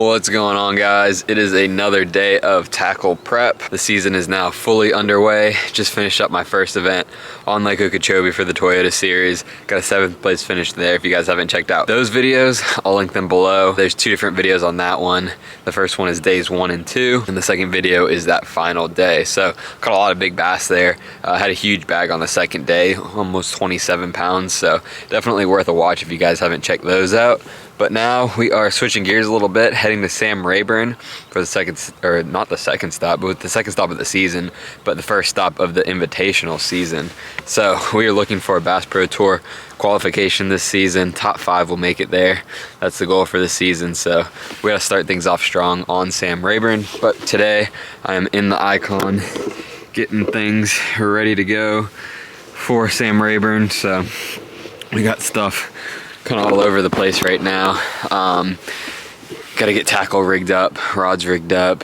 What's going on, guys? It is another day of tackle prep. The season is now fully underway. Just finished up my first event on Lake Okeechobee for the Toyota Series. Got a 7th place finish there. If you guys haven't checked out those videos, I'll link them below. There's 2 different videos on that one. The first one is days 1 and 2, and the second video is that final day. So caught a lot of big bass there. Had a huge bag on the second day, almost 27 pounds. So definitely worth a watch if you guys haven't checked those out. But now we are switching gears a little bit, heading to Sam Rayburn for the second, or not the second stop, but the second stop of the season, but the first stop of the Invitational season. So we are looking for a Bass Pro Tour qualification this season. Top 5 will make it there. That's the goal for the season. So we gotta start things off strong on Sam Rayburn. But today I am in the Icon, getting things ready to go for Sam Rayburn. So we got stuff kind of all over the place right now. Got to get tackle rigged up, rods rigged up,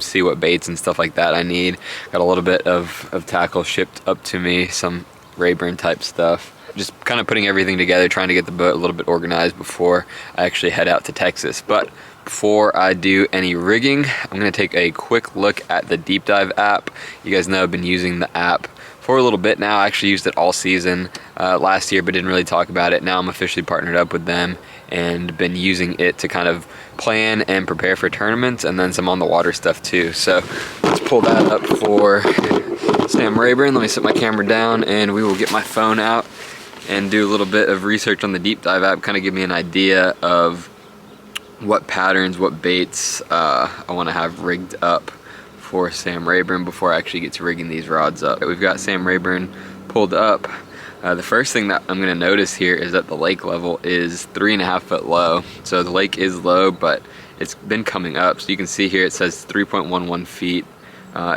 see what baits and stuff like that I need. Got a little bit of tackle shipped up to me, some Rayburn type stuff. Just kind of putting everything together, trying to get the boat a little bit organized before I actually head out to Texas. But before I do any rigging, I'm going to take a quick look at the Deep Dive app. You guys know I've been using the app for a little bit now. I actually used it all season last year, but didn't really talk about it. Now I'm officially partnered up with them and been using it to kind of plan and prepare for tournaments, and then some on the water stuff too. So let's pull that up for Sam Rayburn. Let me set my camera down and we will get my phone out and do a little bit of research on the Deep Dive app, kind of give me an idea of what patterns, what baits I want to have rigged up for Sam Rayburn before I actually get to rigging these rods up. We've got Sam Rayburn pulled up. The first thing that I'm going to notice here is that the lake level is 3.5 foot low. So the lake is low, but it's been coming up. So you can see here it says 3.11 feet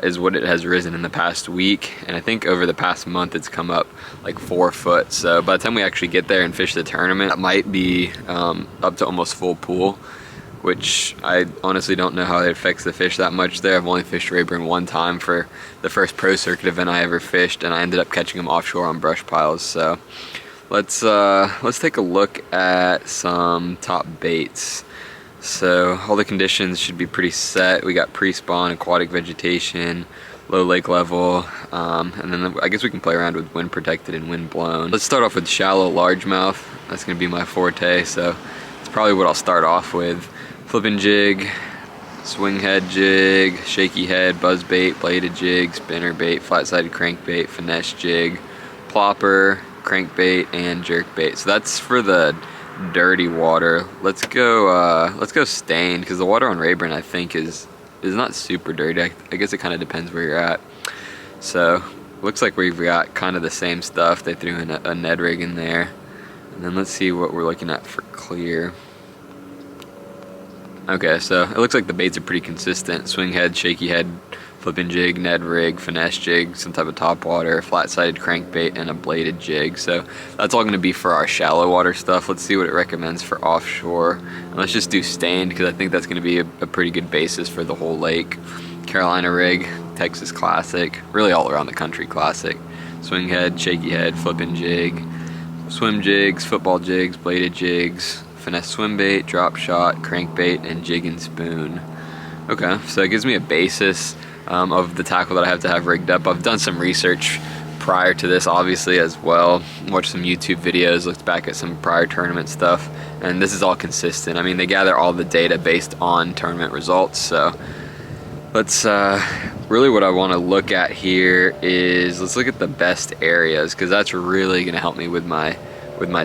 is what it has risen in the past week. And I think over the past month it's come up like 4 foot. So by the time we actually get there and fish the tournament, it might be up to almost full pool, which I honestly don't know how it affects the fish that much there. I've only fished Rayburn one time for the first pro circuit event I ever fished, and I ended up catching them offshore on brush piles. So let's take a look at some top baits. So all the conditions should be pretty set. We got pre-spawn, aquatic vegetation, low lake level, and then I guess we can play around with wind protected and wind blown. Let's start off with shallow largemouth. That's gonna be my forte, so it's probably what I'll start off with. Flipping jig, swing head jig, shaky head, buzz bait, bladed jig, spinner bait, flat-sided crankbait, finesse jig, plopper, crankbait, and jerk bait. So that's for the dirty water. Let's go stained, because the water on Rayburn I think is not super dirty. I guess it kind of depends where you're at. So looks like we've got kind of the same stuff. They threw in a Ned rig in there, and then let's see what we're looking at for clear. Okay, so it looks like the baits are pretty consistent. Swing head, shaky head, flipping jig, Ned rig, finesse jig, some type of top water, flat-sided crankbait, and a bladed jig. So that's all going to be for our shallow water stuff. Let's see what it recommends for offshore. And let's just do stained, because I think that's going to be a pretty good basis for the whole lake. Carolina rig, Texas classic, really all around the country classic. Swing head, shaky head, flipping jig, swim jigs, football jigs, bladed jigs, finesse swim bait, drop shot, crankbait, and jig and spoon. Okay, so it gives me a basis of the tackle that I have to have rigged up. I've done some research prior to this, obviously, as well. Watched some YouTube videos, looked back at some prior tournament stuff, and this is all consistent. I mean, they gather all the data based on tournament results. So let's really what I want to look at here is let's look at the best areas, because that's really going to help me with my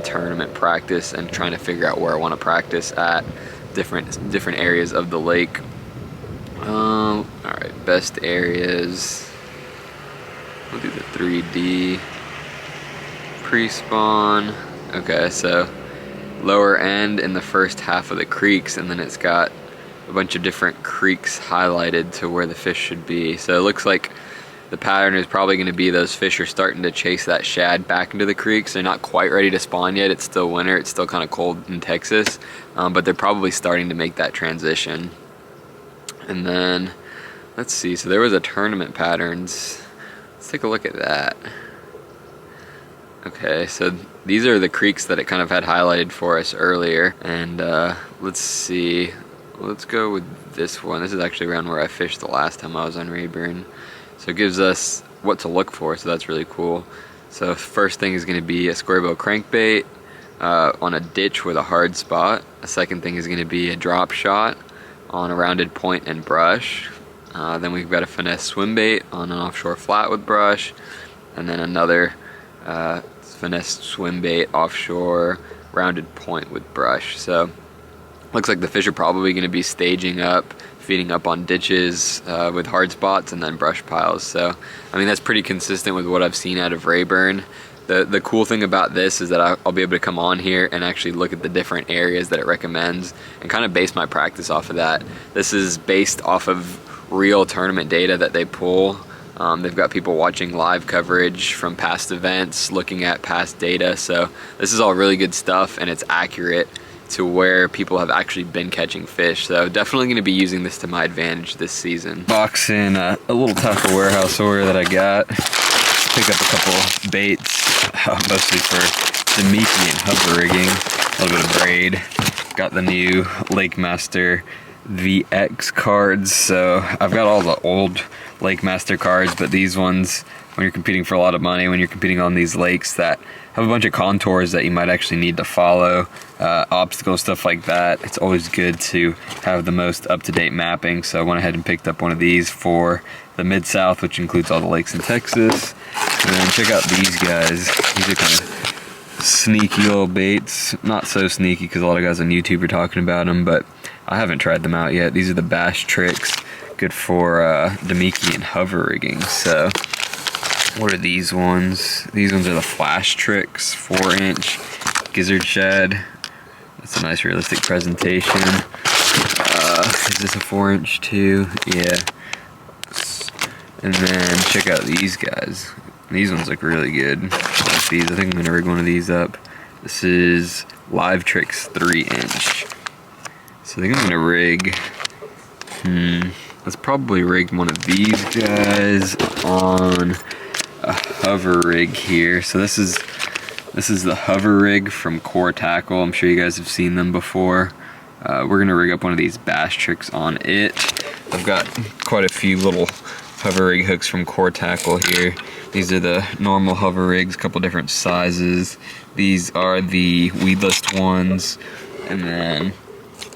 tournament practice and trying to figure out where I want to practice at different areas of the lake. All right, best areas. We'll do the 3D pre-spawn. Okay, so lower end in the first half of the creeks, and then it's got a bunch of different creeks highlighted to where the fish should be. So it looks like the pattern is probably going to be those fish are starting to chase that shad back into the creeks. They're not quite ready to spawn yet. It's still winter. It's still kind of cold in Texas, but they're probably starting to make that transition. And then, let's see. So there was a tournament patterns. Let's take a look at that. Okay, so these are the creeks that it kind of had highlighted for us earlier. And let's see. let's go with this one. This is actually around where I fished the last time I was on Rayburn. So it gives us what to look for, so that's really cool. So first thing is going to be a square bill crankbait on a ditch with a hard spot. A second thing is going to be a drop shot on a rounded point and brush. Then we've got a finesse swim bait on an offshore flat with brush. And then another finesse swim bait offshore rounded point with brush. So looks like the fish are probably going to be staging up, feeding up on ditches with hard spots and then brush piles. So I mean, that's pretty consistent with what I've seen out of Rayburn. The cool thing about this is that I'll be able to come on here and actually look at the different areas that it recommends and kind of base my practice off of that. This is based off of real tournament data that they pull. They've got people watching live coverage from past events, looking at past data. So this is all really good stuff, and it's accurate to where people have actually been catching fish. So definitely going to be using this to my advantage this season. Box in a little tackle warehouse order that I got. Pick up a couple baits, mostly for Demiki and hover rigging. A little bit of braid. Got the new Lake Master VX cards. So I've got all the old Lake Master cards, but these ones, when you're competing for a lot of money, when you're competing on these lakes that have a bunch of contours that you might actually need to follow, obstacles, stuff like that, it's always good to have the most up-to-date mapping. So I went ahead and picked up one of these for the Mid-South, which includes all the lakes in Texas. And then check out these guys. These are kind of sneaky little baits. Not so sneaky because a lot of guys on YouTube are talking about them, but I haven't tried them out yet. These are the Bass Tricks, good for Demiki and hover rigging. So what are these ones? These ones are the Flash Tricks 4-inch gizzard shad. That's a nice realistic presentation. Is this a 4-inch too? Yeah. And then check out these guys. These ones look really good. I like these. I think I'm gonna rig one of these up. This is Live Tricks 3-inch. So I think I'm gonna rig. Let's probably rig one of these guys on a hover rig here. So this is the hover rig from Core Tackle. I'm sure you guys have seen them before. We're gonna rig up one of these Bass Tricks on it. I've got quite a few little hover rig hooks from Core Tackle here. These are the normal hover rigs, a couple different sizes. These are the weedless ones, and then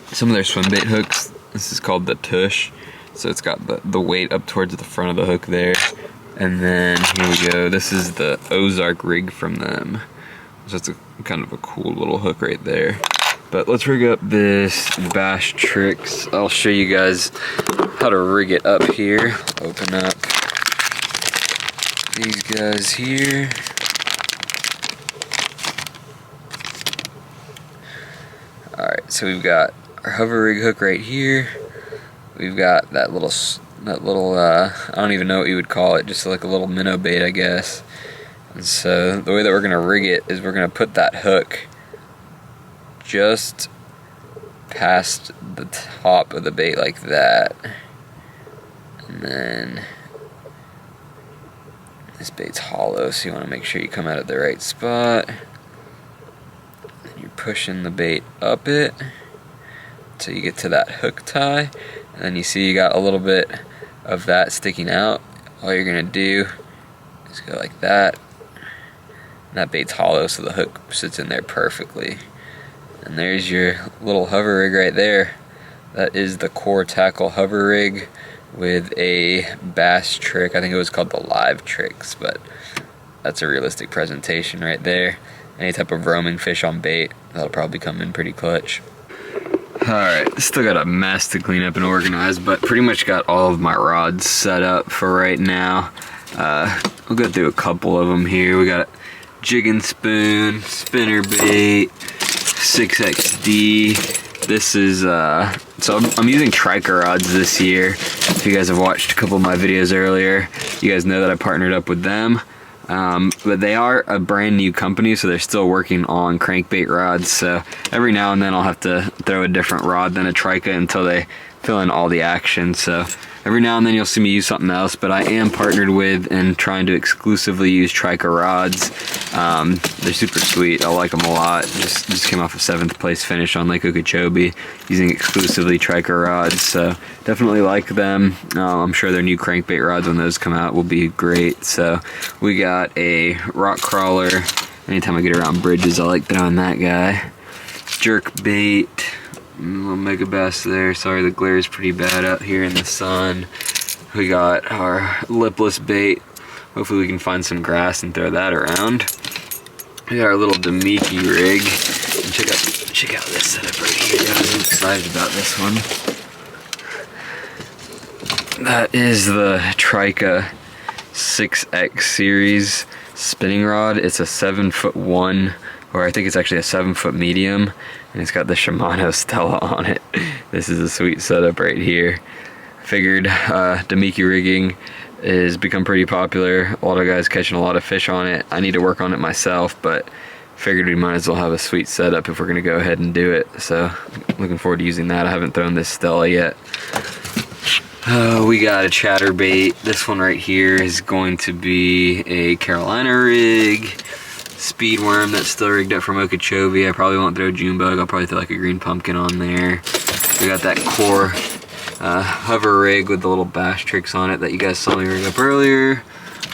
some of their swim bait hooks. This is called the Tush. So it's got the weight up towards the front of the hook there. And then here we go. This is the Ozark rig from them. So it's kind of a cool little hook right there. But let's rig up this Bass Tricks. I'll show you guys how to rig it up here. Open up these guys here. Alright, so we've got our hover rig hook right here. We've got that little I don't even know what you would call it, just like a little minnow bait, I guess. And so the way that we're gonna rig it is we're gonna put that hook just past the top of the bait like that. And then this bait's hollow, so you wanna make sure you come out at the right spot. Then you're pushing the bait up it until you get to that hook tie. And then you see you got a little bit of that sticking out. All you're gonna do is go like that. And that bait's hollow, so the hook sits in there perfectly. And there's your little hover rig right there. That is the Core Tackle hover rig with a Bass Trick. I think it was called the Live Tricks, but that's a realistic presentation right there. Any type of roaming fish on bait, that'll probably come in pretty clutch. Alright, still got a mess to clean up and organize, but pretty much got all of my rods set up for right now. We'll go through a couple of them here. We got jig and spoon, spinner bait, 6XD. This is, so I'm using Greico rods this year. If you guys have watched a couple of my videos earlier, you guys know that I partnered up with them. But they are a brand new company, so they're still working on crankbait rods. So every now and then I'll have to throw a different rod than a Greico until they fill in all the action. So Every now and then you'll see me use something else, but I am partnered with and trying to exclusively use Greico rods. They're super sweet. I like them a lot. Just came off a 7th place finish on Lake Okeechobee using exclusively Greico rods, so definitely like them. I'm sure their new crankbait rods, when those come out, will be great. So we got a rock crawler. Anytime I get around bridges, I like throwing that guy. Jerk bait. Little mega bass there. Sorry, the glare is pretty bad out here in the sun. We got our lipless bait. Hopefully we can find some grass and throw that around. We got our little Demiki rig. And check out this setup right here, guys. I'm excited about this one. That is the Trika 6X series spinning rod. It's a 7'1", or I think it's actually a 7-foot medium, and it's got the Shimano Stella on it. This is a sweet setup right here. Figured Demiki rigging has become pretty popular. A lot of guys catching a lot of fish on it. I need to work on it myself, but figured we might as well have a sweet setup if we're gonna go ahead and do it. So looking forward to using that. I haven't thrown this Stella yet. We got a chatterbait. This one right here is going to be a Carolina rig. Speed worm that's still rigged up from Okeechobee. I probably won't throw June bug. I'll probably throw like a green pumpkin on there. We got that core hover rig with the little bass tricks on it that you guys saw me rig up earlier.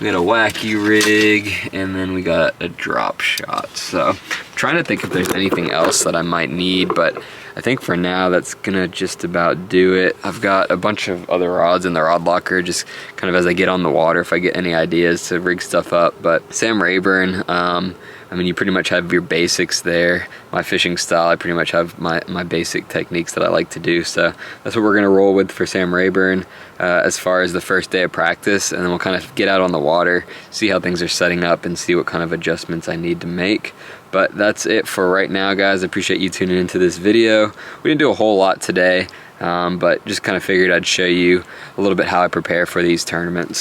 We got a wacky rig, and then we got a drop shot. So I'm trying to think if there's anything else that I might need, but I think for now that's gonna just about do it. I've got a bunch of other rods in the rod locker, just kind of as I get on the water, if I get any ideas to rig stuff up. But Sam Rayburn, I mean, you pretty much have your basics there. My fishing style, I pretty much have my basic techniques that I like to do. So that's what we're gonna roll with for Sam Rayburn as far as the first day of practice. And then we'll kind of get out on the water, see how things are setting up, and see what kind of adjustments I need to make. But that's it for right now, guys. I appreciate you tuning into this video. We didn't do a whole lot today, but just kind of figured I'd show you a little bit how I prepare for these tournaments.